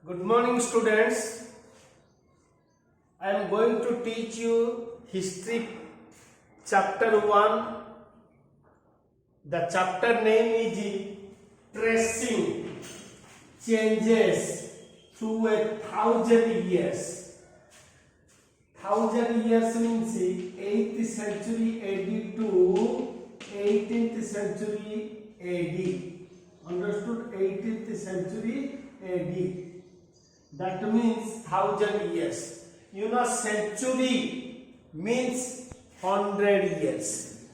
Good morning, students. I am going to teach you history chapter 1. The chapter name is tracing changes through 1,000 years. 1,000 years means 8th century AD to 18th century AD. Understood? 18th century AD. That means 1,000 years. You know, century means 100 years.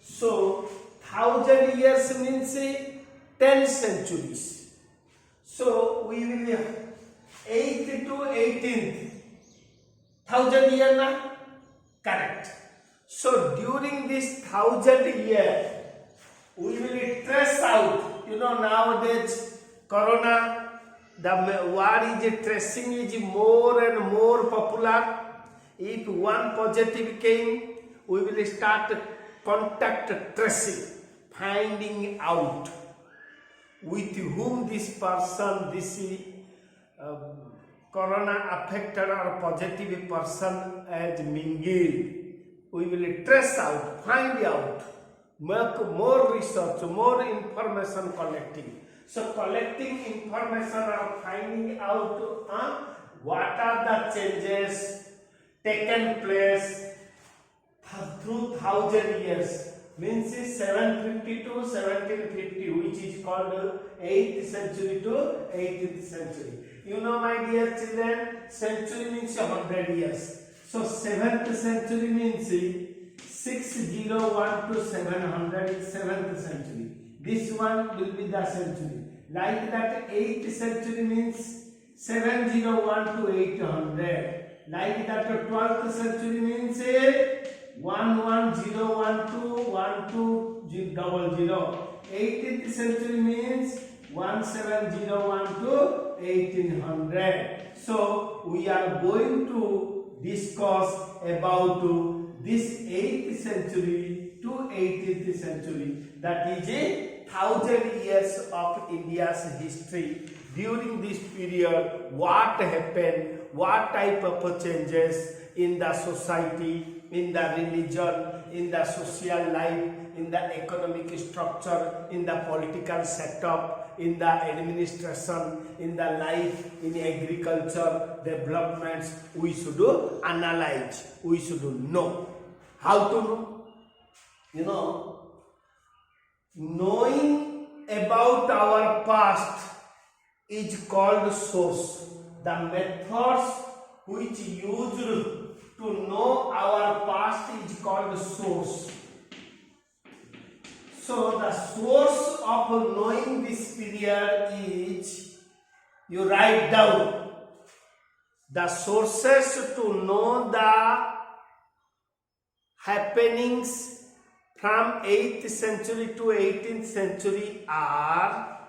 So 1,000 years means 10 centuries. So we will 8th to 18th 1,000 years now? Correct. So during this 1,000 years, we will trace out. You know, nowadays Corona, the war is tracing is more and more popular. If one positive came, we will start contact tracing, finding out with whom this person, this Corona affected or positive person has mingled. We will trace out, find out, make more research, more information collecting. So collecting information or finding out what are the changes taken place through 1,000 years. Means 750 to 1750, which is called 8th century to 18th century. You know, my dear children, century means 100 years. So 7th century means 601 to 700 is 7th century. This one will be the century. Like that, 8th century means 701 to 800. Like that, 12th century means 11012 1200. 18th century means 1701 to 1800. So we are going to discuss about this 8th century to 18th century. That is 1,000 years of India's history. During this period, what happened, what type of changes in the society, in the religion, in the social life, in the economic structure, in the political setup, in the administration, in the life, in agriculture, developments, we should analyze, we should know. How to know? You know, knowing about our past is called source. The methods which used to know our past is called source. So the source of knowing this period is, you write down the sources to know the happenings from 8th century to 18th century are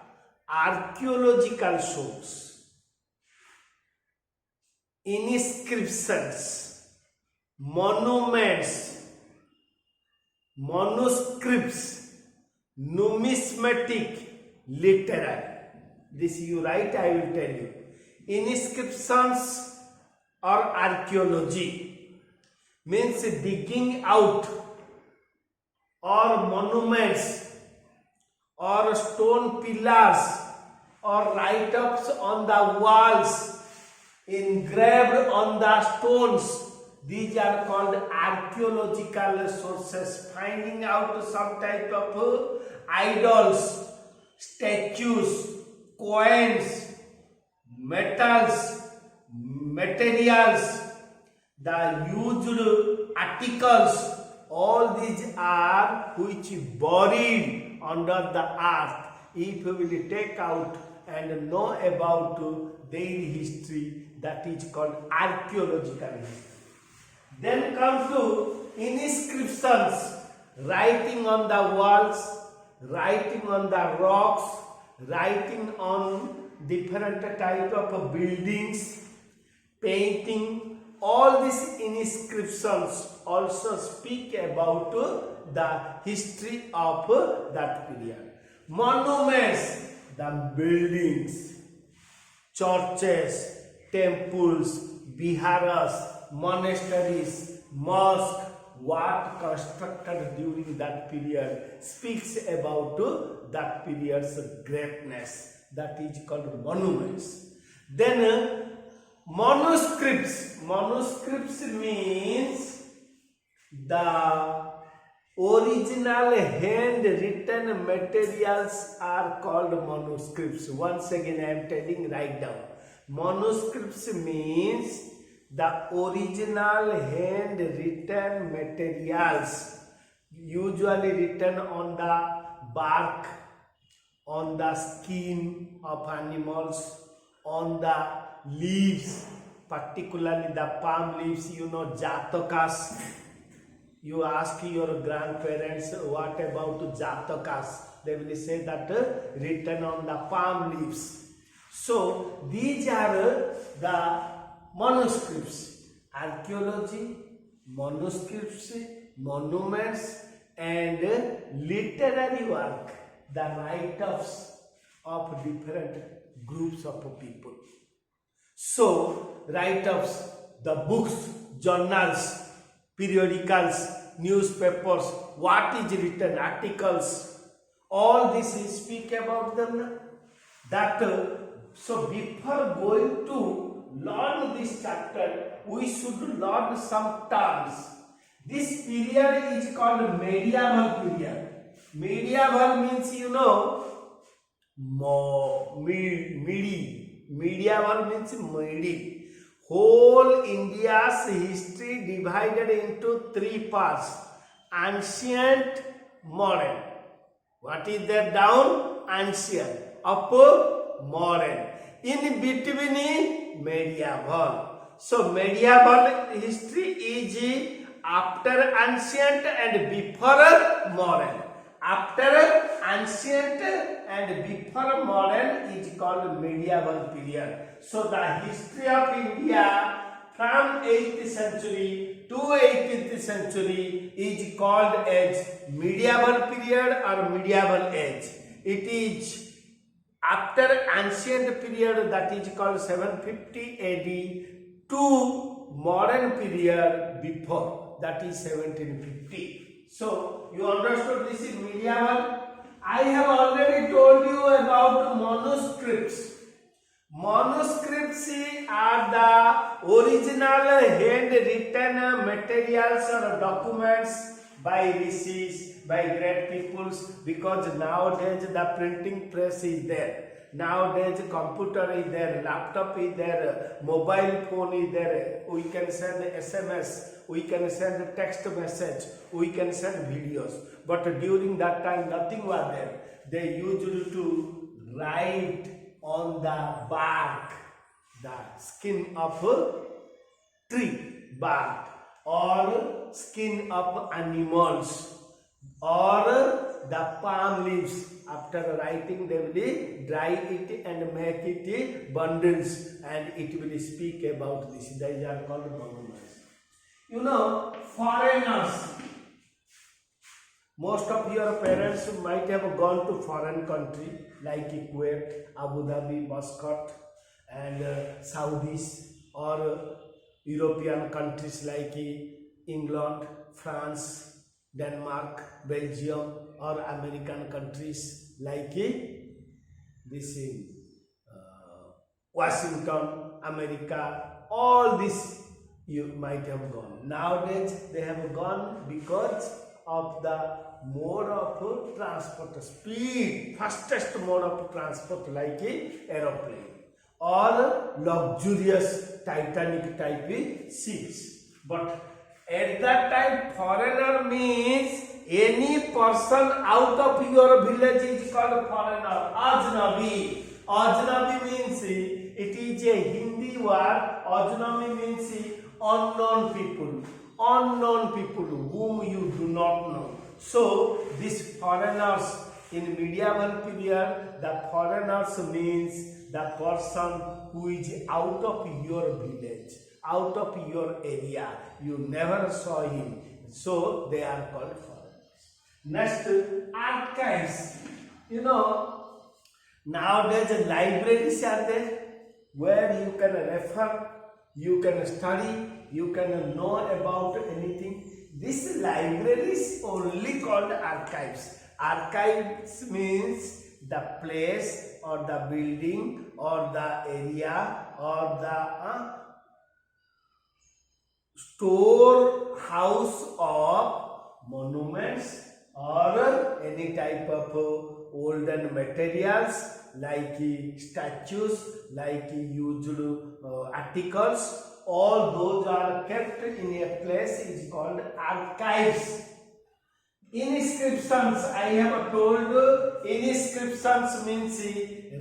archaeological sources, inscriptions, monuments, manuscripts, numismatic, literary. This you write, I will tell you. Inscriptions or archaeology means digging out, or monuments or stone pillars or write-ups on the walls, engraved on the stones. These are called archaeological sources. Finding out some type of idols, statues, coins, metals, materials, the used articles, all these are which buried under the earth. If we will take out and know about their history, that is called archaeological history. Then comes to inscriptions, writing on the walls, writing on the rocks, writing on different type of buildings, painting. All these inscriptions also speak about the history of that period. Monuments, the buildings. churches, temples, viharas, monasteries, mosque, what constructed during that period speaks about that period's greatness. That is called monuments. Then manuscripts. Manuscripts means the original handwritten materials are called manuscripts. Once again I am telling, write down. Manuscripts means the original handwritten materials, usually written on the bark, on the skin of animals, on the leaves, particularly the palm leaves, jatakas. You ask your grandparents what about jatakas, they will say that written on the palm leaves. So these are the manuscripts. Archaeology, manuscripts, monuments, and literary work, the write-ups of different groups of people. So write-ups, the books, journals, periodicals, newspapers, what is written, articles, all this speak about them. That so before going to learn this chapter, we should learn some terms. This period is called medieval period. Medieval means medieval means midi. Whole India's history divided into three parts: ancient, modern. What is there down? Ancient. Up, modern. In between, medieval. So medieval history is after ancient and before modern. After ancient and before modern is called medieval period. So the history of India from 8th century to 18th century is called as medieval period or medieval age. It is after ancient period, that is called 750 AD, to modern period before, that is 1750. So you understood this is medieval. I have already told you about manuscripts. Manuscripts are the original handwritten materials or documents by rishis, by great peoples, because nowadays the printing press is there. Nowadays computer is there, laptop is there, mobile phone is there. We can send SMS, we can send text message, we can send videos. But during that time nothing was there. They used to write on the bark, the skin of a tree, bark, or skin of animals, or the palm leaves. After writing they will dry it and make it bundles, and it will speak about this. These are called monuments. Foreigners. Most of your parents might have gone to foreign country like Kuwait, Abu Dhabi, Muscat, and Saudis, or European countries like England, France, Denmark, Belgium, or American countries like this Washington, America. All this you might have gone. Nowadays they have gone because of the mode of transport, speed, fastest mode of transport like aeroplane or luxurious Titanic type ships. But at that time foreigner means any person out of your village is called foreigner. Ajnabi. Ajnabi means it is a Hindi word. Ajnabi means unknown people. Unknown people whom you do not know. So these foreigners in medieval period, the foreigners means the person who is out of your village, out of your area. You never saw him. So they are called foreigners. Next, archives. Nowadays libraries are there. where you can refer, you can study, you can know about anything. This library is only called archives. Archives means the place or the building or the area or the storehouse of monuments or any type of olden materials like statues, like used articles. All those are kept in a place is called archives. Inscriptions, I have told, inscriptions means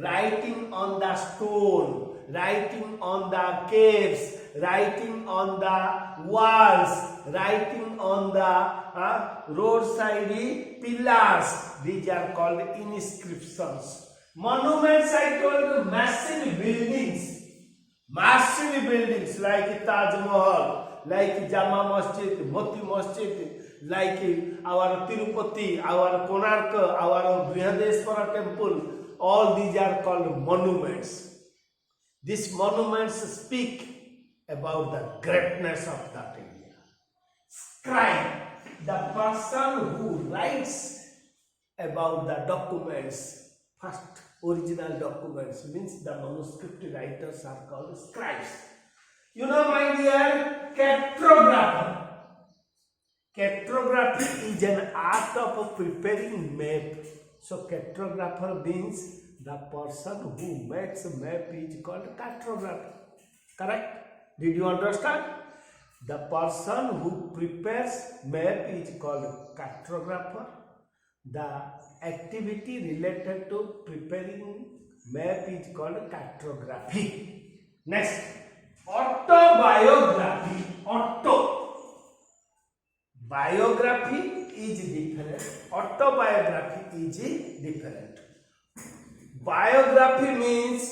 writing on the stone, writing on the caves, writing on the walls, writing on the roadside pillars. These are called inscriptions. Monuments, I told, massive buildings. Massive buildings like Taj Mahal, like Jama Masjid, Moti Masjid, like our Tirupati, our Konark, our Brihadeshwara temple. All these are called monuments. These monuments speak about the greatness of that area. Scribe, the person who writes about the documents, first original documents, means the manuscript writers are called scribes. You know, my dear, cartographer. Cartography is an art of preparing map. So cartographer means the person who makes a map is called cartographer. Correct? Did you understand? The person who prepares map is called cartographer. The activity related to preparing map is called cartography. Next, autobiography. Biography is different. Autobiography is different. Biography means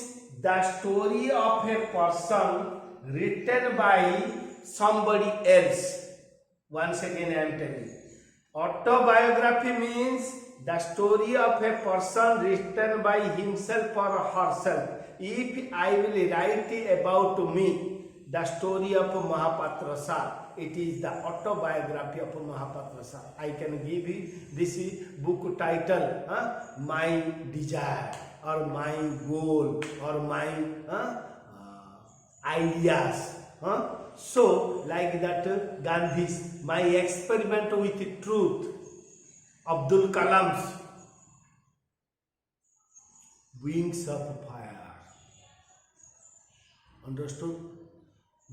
the story of a person written by somebody else. Once again I am telling you. Autobiography means the story of a person written by himself or herself. If I will write about me, the story of Mahapatra Sir, it is the autobiography of Mahapatra Sir. I can give you this book title, My Desire, or My Goal, or My Ideas. So, like that, Gandhi's My Experiment with Truth, Abdul Kalam's Wings of Fire. Understood?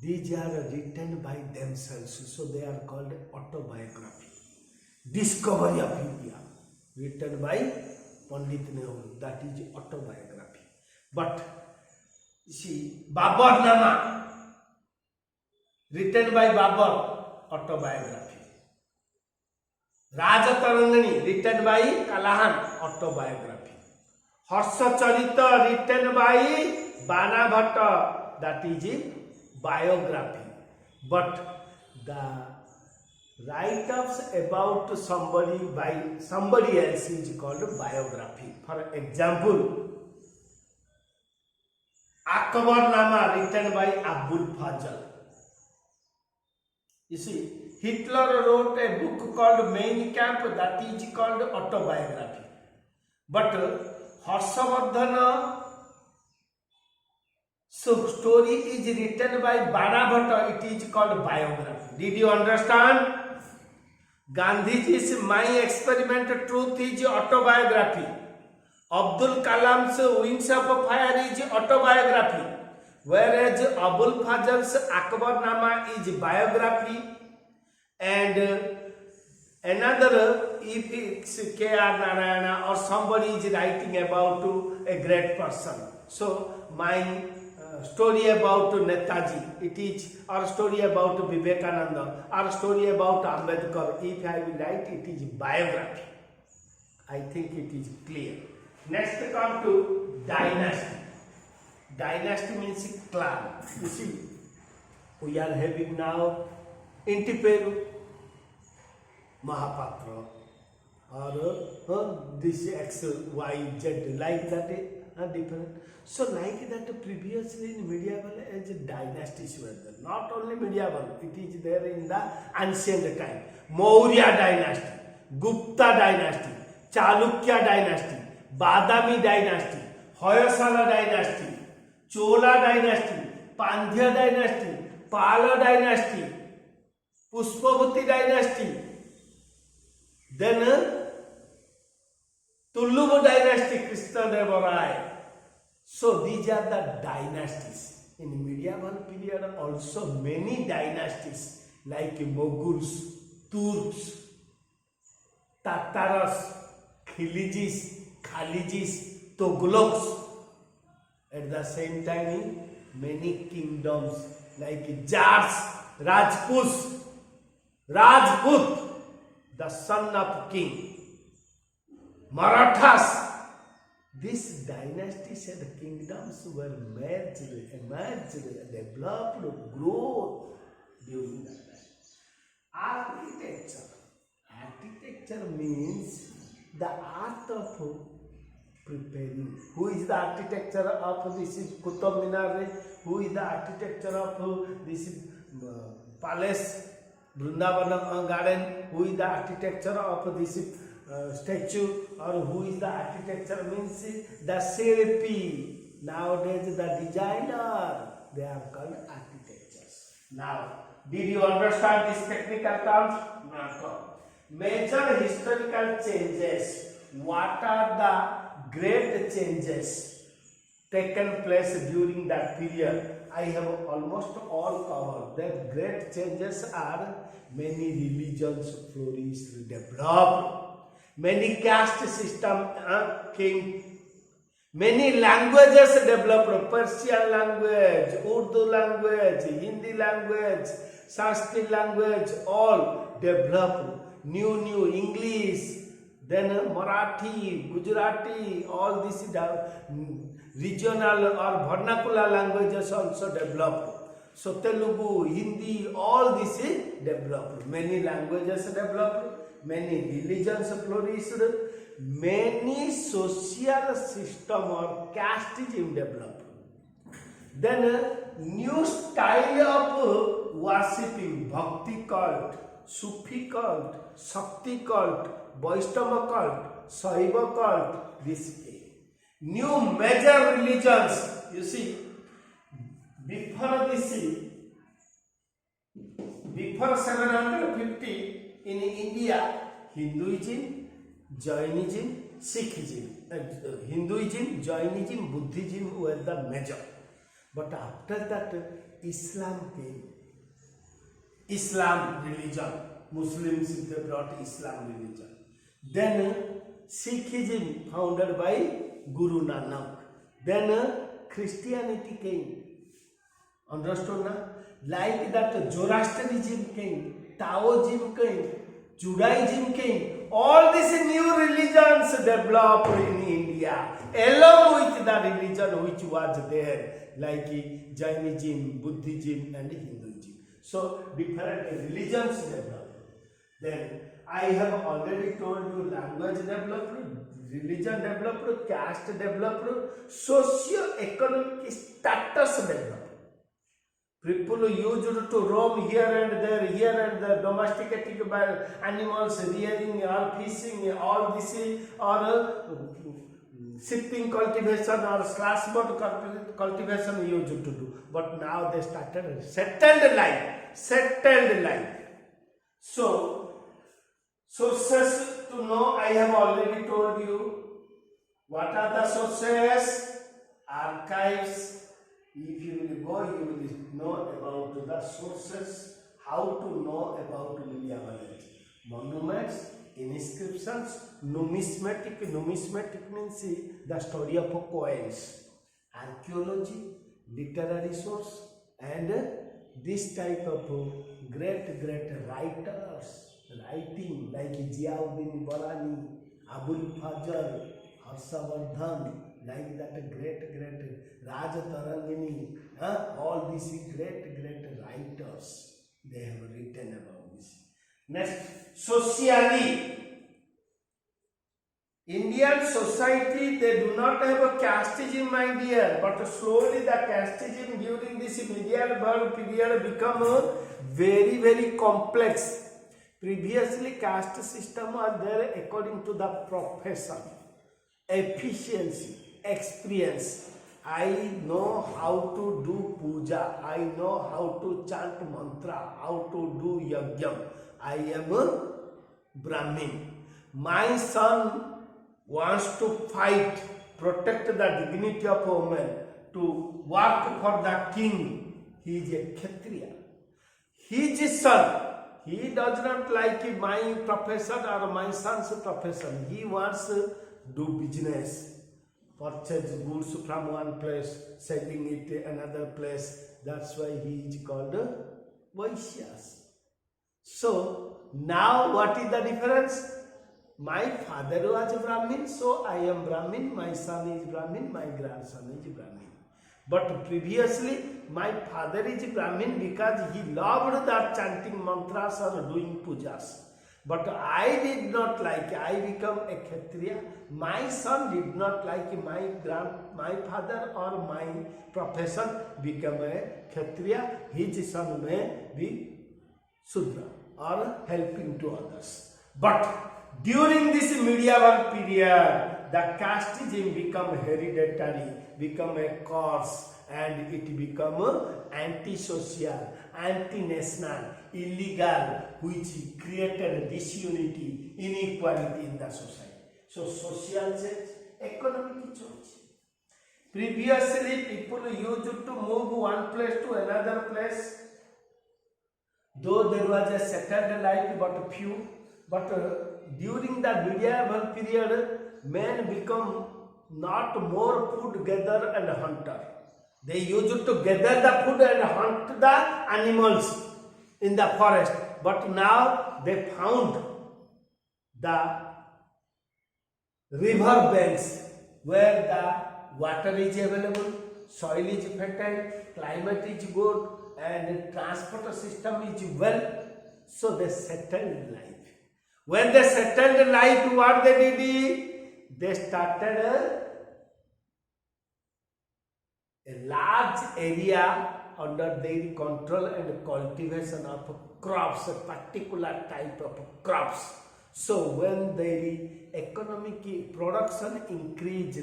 These are written by themselves, so they are called autobiography. Discovery of India, written by Pandit Nehru, that is autobiography. But see, Babar Nama, written by Babar, autobiography. Rajatarangani, written by Kalahan, autobiography. Harsha Charita, written by Bana Bhatta, that is biography. But the write-ups about somebody by somebody else is called biography. For example, Akbarnama, written by Abul Fazl. You see, Hitler wrote a book called Mein Kampf, that is called autobiography. But Harshavardhana, so story is written by Bana Bhatta, it is called biography. Did you understand? Gandhiji's My Experiment Truth is autobiography. Abdul Kalam's Wings of Fire is autobiography. Whereas Abul Fazl's Akbarnama is biography. And another, if it's K.R. Narayana or somebody is writing about a great person. So my story about Netaji, it is, or story about Vivekananda, or story about Ambedkar. If I will write, it is biography. I think it is clear. Next, come to dynasty. Dynasty means clan. You see, we are having now Intiperu, Mahapatra, or this X, Y, Z, like that. different. So like that previously in medieval age dynasties were there. Not only medieval, it is there in the ancient time. Maurya dynasty, Gupta dynasty, Chalukya dynasty, Badami dynasty, Hoysala dynasty, Chola dynasty, Pandya dynasty, Pala dynasty, Pushpavati dynasty, then Tuluva dynasty, Krishnadevaraya. So these are the dynasties. In medieval period also many dynasties like Moguls, Turks, Tatars, Khilijis, Khalijis, Tughlaqs. At the same time many kingdoms like Jars, Rajput, the son of king, Marathas. These dynasties and kingdoms were merged, emerged, developed, grown during that time. Architecture means the art of preparing. Who is the architecture of this Qutub Minar? Who is the architecture of this palace, Vrindavan garden? Who is the architecture of this statue? Or who is the architecture means the Shilpi. Nowadays the designer, they are called architectures. Now, did you understand these technical terms? Not. Major historical changes. What are the great changes taken place during that period? I have almost all covered. The great changes are many religions flourished, developed. Many caste system came. Many languages developed. Persian language, Urdu language, Hindi language, Sanskrit language, all developed. New English, then Marathi, Gujarati, all these regional or vernacular languages also developed. So Telugu, Hindi, all this is developed. Many languages developed. Many religions flourished, many social system or casteism developed. Then a new style of worshipping, bhakti cult, Sufi cult, Shakti cult, Vaishnava cult, Saiva cult, this came. New major religions, you see, before 750 in India, Hinduism, Jainism, Sikhism, Hinduism, Jainism, Buddhism were the major. But after that, Islam came. Islam religion, Muslims they brought Islam religion. Then Sikhism founded by Guru Nanak. Then Christianity came. Understood now? Like that Zoroastrianism came. Taoism came, Judaism came, all these new religions developed in India, along with the religion which was there, like Jainism, Buddhism and Hinduism. So different religions developed. Then I have already told you language developed, religion developed, caste developed, socio-economic status developed. People used to roam here and there, domesticating by animals, rearing or fishing, all this or shipping cultivation or slash board cultivation used to do. But now they started settled life. So, sources to know, I have already told you. What are the sources? Archives. If you will go, you will know about the sources, how to know about medieval age. Monuments, inscriptions, numismatic means the story of coins, archaeology, literary source, and this type of great writers, writing like Ziauddin Barani, Abul Fazl, Harshavardhan, like that great Raja Tarangini, all these great writers, they have written about this. Next, socially, Indian society, they do not have a casteism, my dear, but slowly the casteism during this medieval period become very, very complex. Previously, caste system was there according to the profession, efficiency, experience. I know how to do puja, I know how to chant mantra, how to do yajna. I am a Brahmin. My son wants to fight, protect the dignity of woman, to work for the king. He is a Kshatriya. His son, he does not like my profession or my son's profession. He wants to do business, purchase goods from one place, selling it another place. That's why he is called Vaishyas. So now what is the difference? My father was a Brahmin, so I am Brahmin, my son is Brahmin, my grandson is Brahmin. But previously, my father is Brahmin because he loved that chanting mantras or doing pujas. But I did not like, I become a Kshatriya. My son did not like my father or my profession, become a Kshatriya. His son may be Sudra or helping to others. But during this medieval period, the casteism become hereditary, become a curse, and it become anti-social, anti-national, illegal, which created disunity, inequality in the society. So social change, economic change. Previously, people used to move one place to another place, though there was a settled life but few. But during the medieval period, men become not more food gatherer and hunter. They used to gather the food and hunt the animals in the forest. But now they found the river banks where the water is available, soil is fertile, climate is good, and transport system is well. So they settled life. When they settled life, what they did? They started a large area under their control and cultivation of crops, a particular type of crops. So when their economic production increased,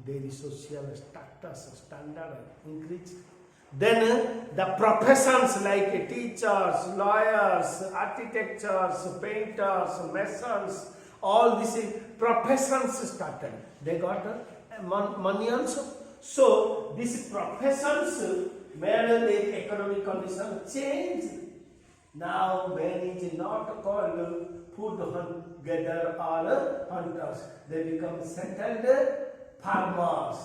their social status standard increased. Then the professions like teachers, lawyers, architects, painters, masons, all these professions started. They got money also. So these professions made the economic condition change. Now man is not called food gatherer or hunters. They become settled farmers.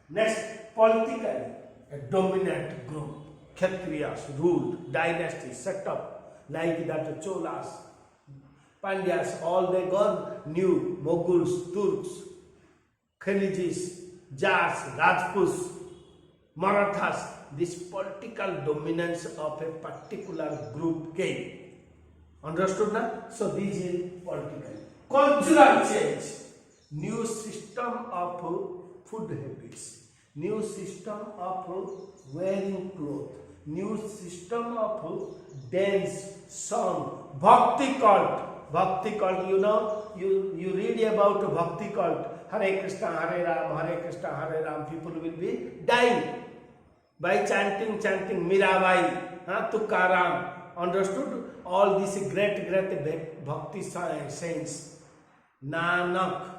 Next, politically, a dominant group, Kshatriyas ruled, dynasty set up like that Cholas, Pandyas, all they gone, new Moguls, Turks, Khalijis, Jats, Rajputs, Marathas. This political dominance of a particular group came. Understood now? So this is political. Cultural change, new system of food habits, new system of wearing clothes, new system of dance, song, bhakti cult. Bhakti cult, you know, you read about bhakti cult. Hare Krishna, Hare Ram, people will be dying by chanting Mirabai, Tukaram. Understood? All these great bhakti saints, Nanak.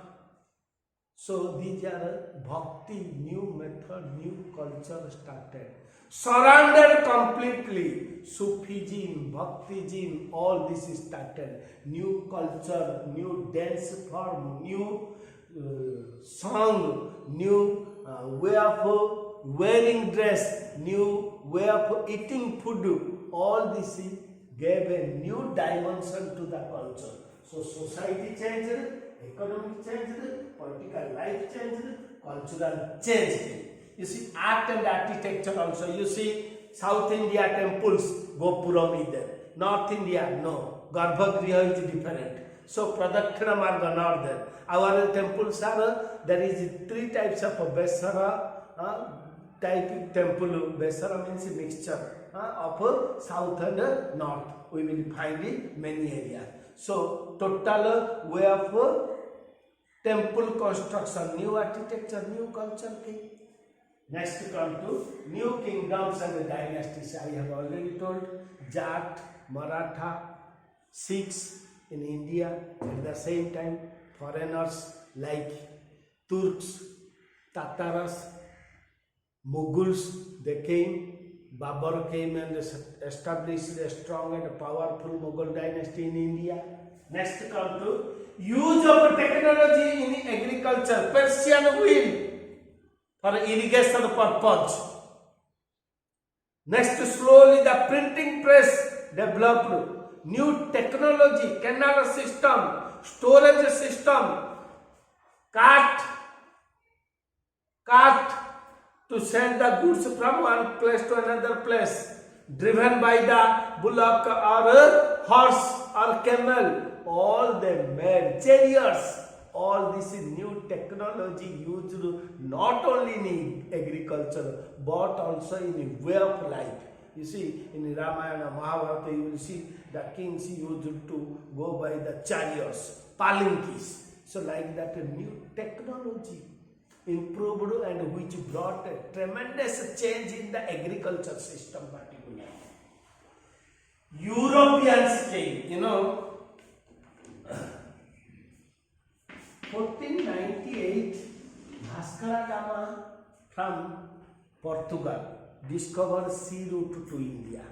So these are bhakti, new method, new culture started. Surrounded completely. Sufism, Bhaktism, all this is started. New culture, new dance form, new song, new way of wearing dress, new way of eating food. All this gave a new dimension to the culture. So society changed, economic changed, political life changed, cultural changed. You see, art and architecture also. You see, South India temples, Gopuram is there. North India, no. Garbhagriha is different. So Pradakshina Marga not there. Our temples are, there is three types of Vesara type temple. Vesara means a mixture of south and north. We will find in many areas. So total way of temple construction, new architecture, new culture came. Next come to new kingdoms and dynasties. I have already told Jat, Maratha, Sikhs in India, at the same time foreigners like Turks, Tatars, Mughals, they came. Babur came and established a strong and powerful Mughal dynasty in India. Next come to use of technology in agriculture, Persian wheel for irrigation purpose. Next, slowly the printing press developed. New technology, canal system, storage system, cart to send the goods from one place to another place, driven by the bullock or horse or camel. All they made chariots. All this is new technology used not only in agriculture but also in way of life. You see, in Ramayana, Mahabharata, you will see the kings used to go by the chariots, palinkis. So like that, a new technology improved and which brought a tremendous change in the agriculture system particularly. Europeans came, 1498, Vasco da Gama from Portugal discovered sea route to India.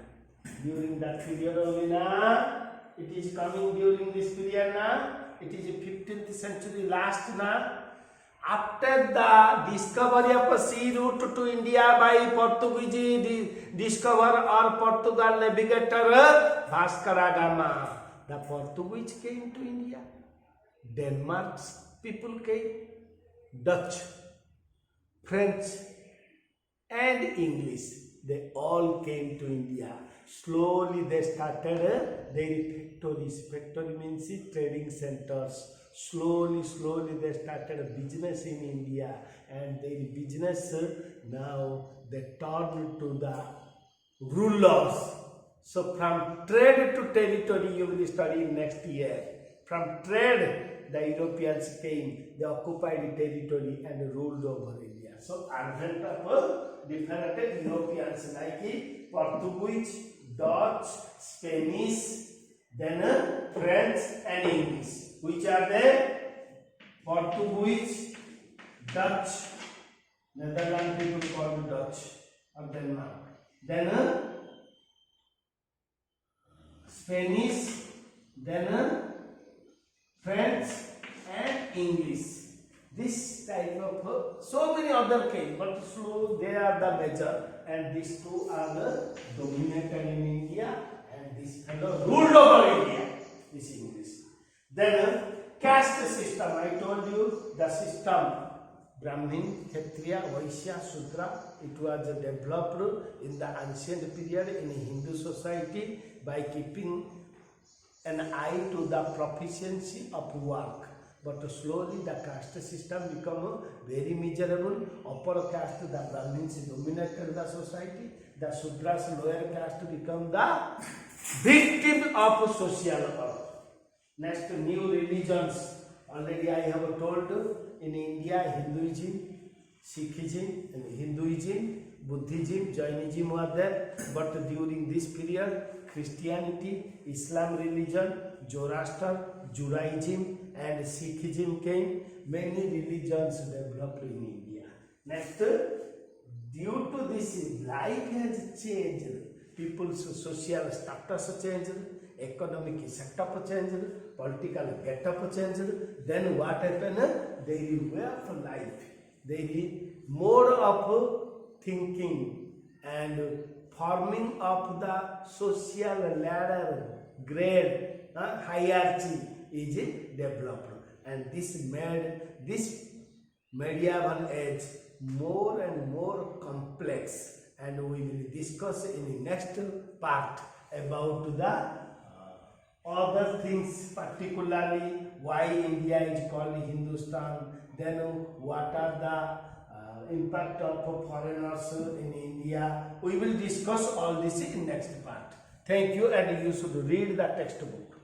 During that period only na, it is coming during this period na, it is 15th century last na. After the discovery of a sea route to India by Portuguese discoverer or Portugal navigator Vasco da Gama, the Portuguese came to India. Denmark's people came, Dutch, French and English, they all came to India. Slowly they started their factories. Factory means trading centers. Slowly they started business in India, and their business now they turned to the rulers. So from trade to territory you will study next year. From trade the Europeans came, they occupied territory and ruled over India. So advent of different Europeans like Portuguese, Dutch, Spanish, then French and English. Which are there? Portuguese, Dutch, Netherlands people called Dutch or Denmark. Then Spanish, then French and English. This type of so many other came, but slow they are the major, and these two are the dominated in India, and this fellow ruled over India. This English. Then caste system. I told you the system Brahmin, Kshatriya, Vaishya, Shudra. It was developed in the ancient period in Hindu society by keeping an eye to the proficiency of work. But slowly the caste system become very miserable. Upper caste, the Brahmins dominated the society. The Shudras, lower caste, become the victim of social order. Next, new religions. Already I have told in India, Hinduism, Sikhism, and Hinduism, Buddhism, Jainism were there. But during this period, Christianity, Islam religion, Zoroaster, Judaism and Sikhism came. Many religions developed in India. Next, due to this, life has changed. People's social status changed, economic setup changed, political get-up changed. Then what happened? There is way of life. There is mode of thinking and forming of the social ladder, grade, hierarchy is developed, and this made this medieval age more and more complex, and we will discuss in the next part about the other things, particularly why India is called Hindustan, then what are the impact of foreigners in India. We will discuss all this in next part. Thank you, and you should read the textbook.